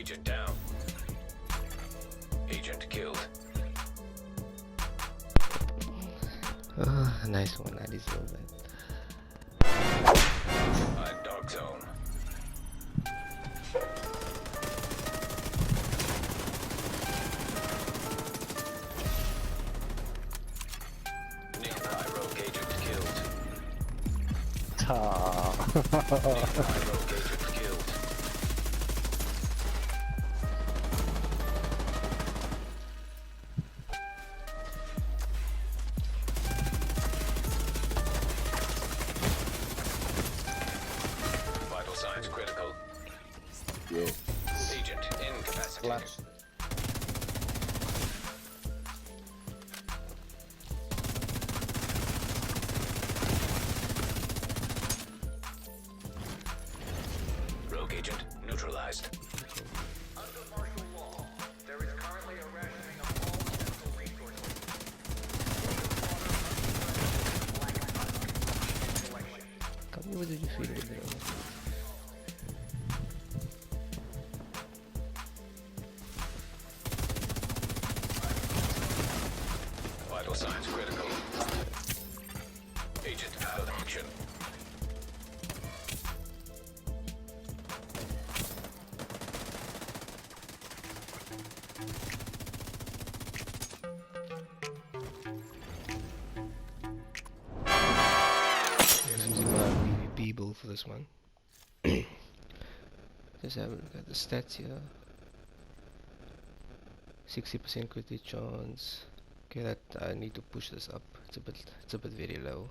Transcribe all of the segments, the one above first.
Agent down. Agent killed. Nice one, I deserve that. Dog zone. Nearby rogue agent killed. Nearby rogue agent killed. Vital signs critical. Yo. Agent incapacitated. Flash. Rogue agent neutralized. Under martial law, there is currently a rationing of all essential resources. Come here, what did you feel with it? Vital signs critical. Agent out of action. I'm using my PvP build for this one. Just have a look at the stats here. 60% crit chance. Okay, that I need to push this up. It's a bit very low.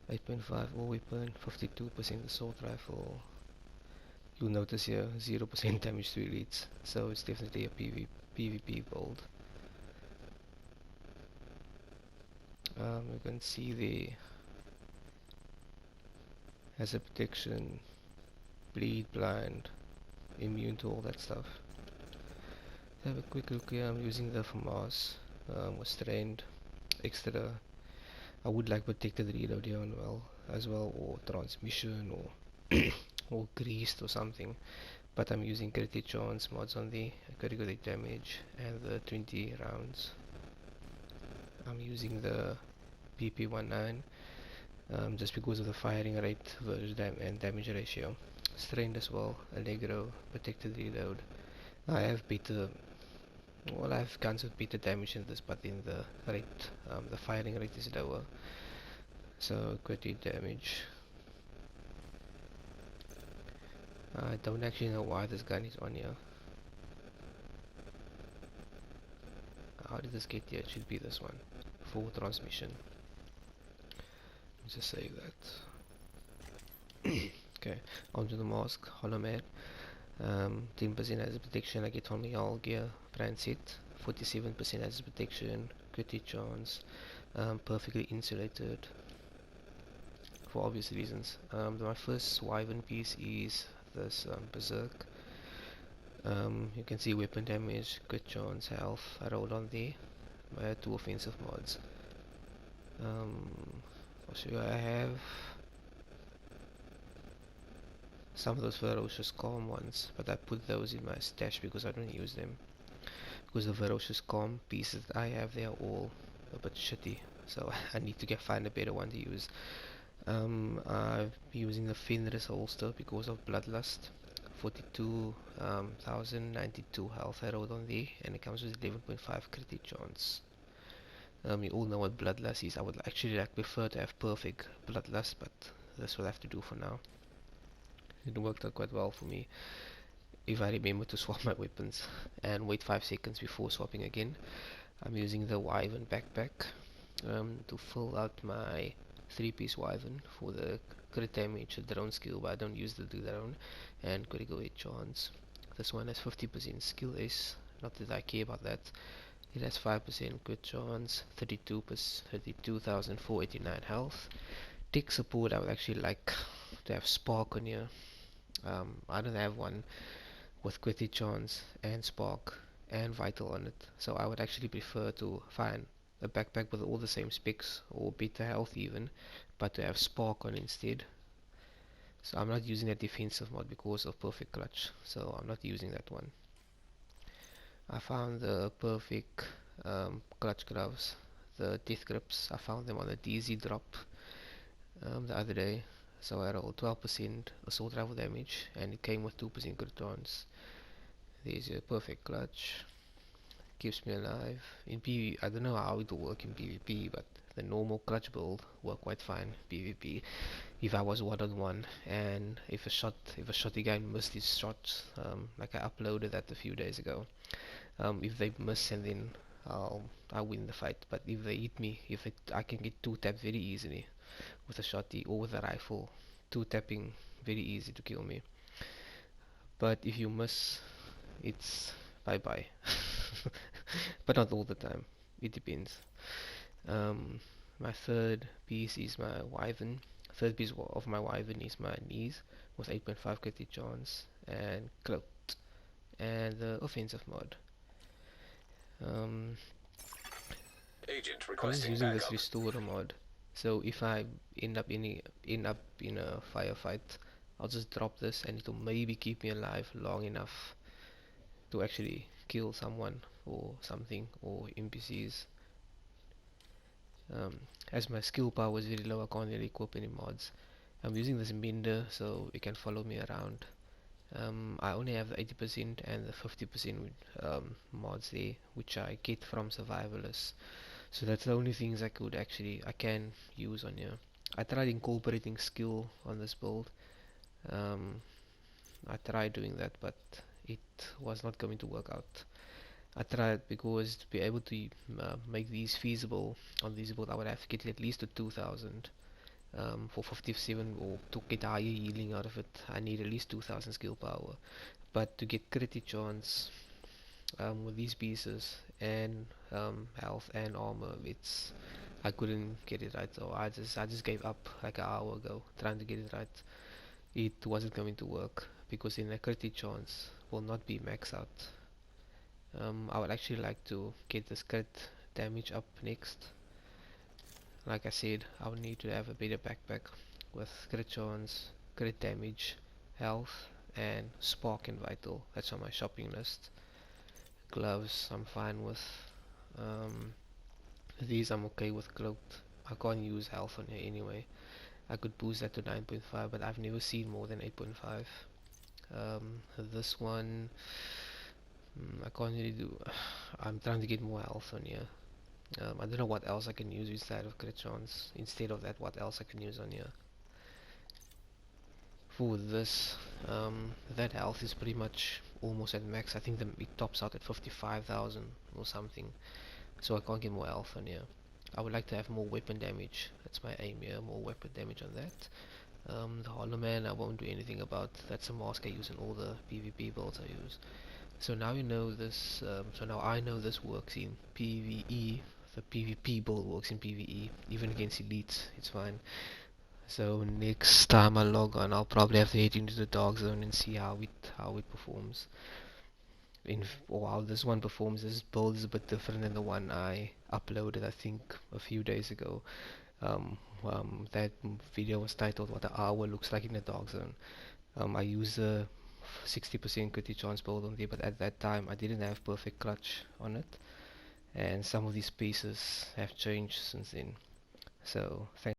8.5 all weapon, 52% assault rifle. You'll notice here 0% damage to elites, so it's definitely a PvP build. You can see the hazard protection, bleed, blind, immune to all that stuff. Have a quick look here. I'm using the FAMAS, was trained extra. I would like protected reload here as well, or transmission, or or greased or something. But I'm using critical chance mods on the critical damage and the 20 rounds. I'm using the PP19 just because of the firing rate versus and damage ratio. Strained as well, Allegro, protected reload. I have better, well, I have guns with better damage in this, but in the rate, the firing rate is lower. So critical damage. I don't actually know why this gun is on here. How did this get here? It should be this one. Full transmission. Let's just save that. Okay, onto the mask, Hollow Man. 10% as a protection, I get on my all gear, brand set. 47% as a protection, critical chance, perfectly insulated. For obvious reasons. My first Wyvern piece is this Berserk. You can see weapon damage, crit chance, health. I rolled on there. I had 2 offensive mods. Also I have some of those ferocious calm ones, but I put those in my stash because I don't use them. Because the ferocious calm pieces that I have, they are all a bit shitty, so I need to find a better one to use. I'm using the Fenris holster because of Bloodlust. 42,092 health I rolled on there, and it comes with 11.5 critical chance. You all know what Bloodlust is. I would actually prefer to have perfect Bloodlust, but that's what I have to do for now. It worked out quite well for me if I remember to swap my weapons and wait 5 seconds before swapping again. I'm using the Wyvern backpack to fill out my 3-piece Wyvern for the crit damage, drone skill, but I don't use the drone, and critical hit chance. This one has 50% skill S, not that I care about that. It has 5% crit chance, 32,489 health. Tech support, I would actually like to have Spark on here. I don't have one with critical chance and Spark and Vital on it, so I would actually prefer to find a backpack with all the same specs or better health even, but to have Spark on instead. So I'm not using that defensive mod because of perfect clutch, so I'm not using that one. I found the perfect clutch gloves, the death grips. I found them on the DZ drop the other day. So I rolled 12% assault rifle damage, and it came with 2% crit chance. There's a perfect clutch. Keeps me alive. In PvP, I don't know how it will work in PvP, but the normal clutch build worked quite fine PvP. If I was one on one, and if a shotty guy missed his shots, like I uploaded that a few days ago. If they miss, and then I win the fight. But if they hit me, I can get two tapped very easily with a shotty or with a rifle. Two tapping very easy to kill me. But if you miss, it's bye bye. But not all the time. It depends. Um, my third piece is my wyvern. Third piece of my wyvern is my knees with 8.5 critic chance and cloaked and the offensive mod. Um, Agent I'm just requesting using this backup. restorer mod. So if I end up in a firefight, I'll just drop this and it'll maybe keep me alive long enough to actually kill someone or something or NPCs. As my skill power is very low, I can't really equip any mods. I'm using this Mender so it can follow me around. I only have the 80% and the 50% mods there, which I get from survivalists. So that's the only things I can use on here. I tried incorporating skill on this build. Um, I tried doing that, but it was not going to work out. I tried because to be able to make these feasible on this build, I would have to get at least to 2000 for 57, or to get higher healing out of it. I need at least 2000 skill power. But to get critic chance with these pieces and health and armor, I couldn't get it right. So I just gave up like an hour ago trying to get it right. It wasn't going to work because in a critic chance will not be max out. I would actually like to get this crit damage up next. Like I said, I would need to have a better backpack with crit chance, crit damage, health, and spark and vital. That's on my shopping list. Gloves, I'm fine with. Um, these I'm okay with cloaked. I can't use health on here anyway. I could boost that to 9.5, but I've never seen more than 8.5. This one, I can't really do. I'm trying to get more health on here. I don't know what else I can use instead of crit chance. Instead of that, what else I can use on here? For this, that health is pretty much almost at max. I think it tops out at 55,000 or something. So I can't get more health on here. I would like to have more weapon damage. That's my aim here, more weapon damage on that. The Hollow Man I won't do anything about. That's a mask I use in all the PvP builds I use. So now you know this. So now I know this works in PvE. The PvP build works in PvE, even against elites. It's fine. So next time I log on, I'll probably have to head into the dark zone and see how it performs. Or how this one performs. This build is a bit different than the one I uploaded, I think, a few days ago. That video was titled "What the hour looks like in the dark zone." I used a 60% critic chance build on there, but at that time I didn't have perfect clutch on it, and some of these pieces have changed since then. So thanks.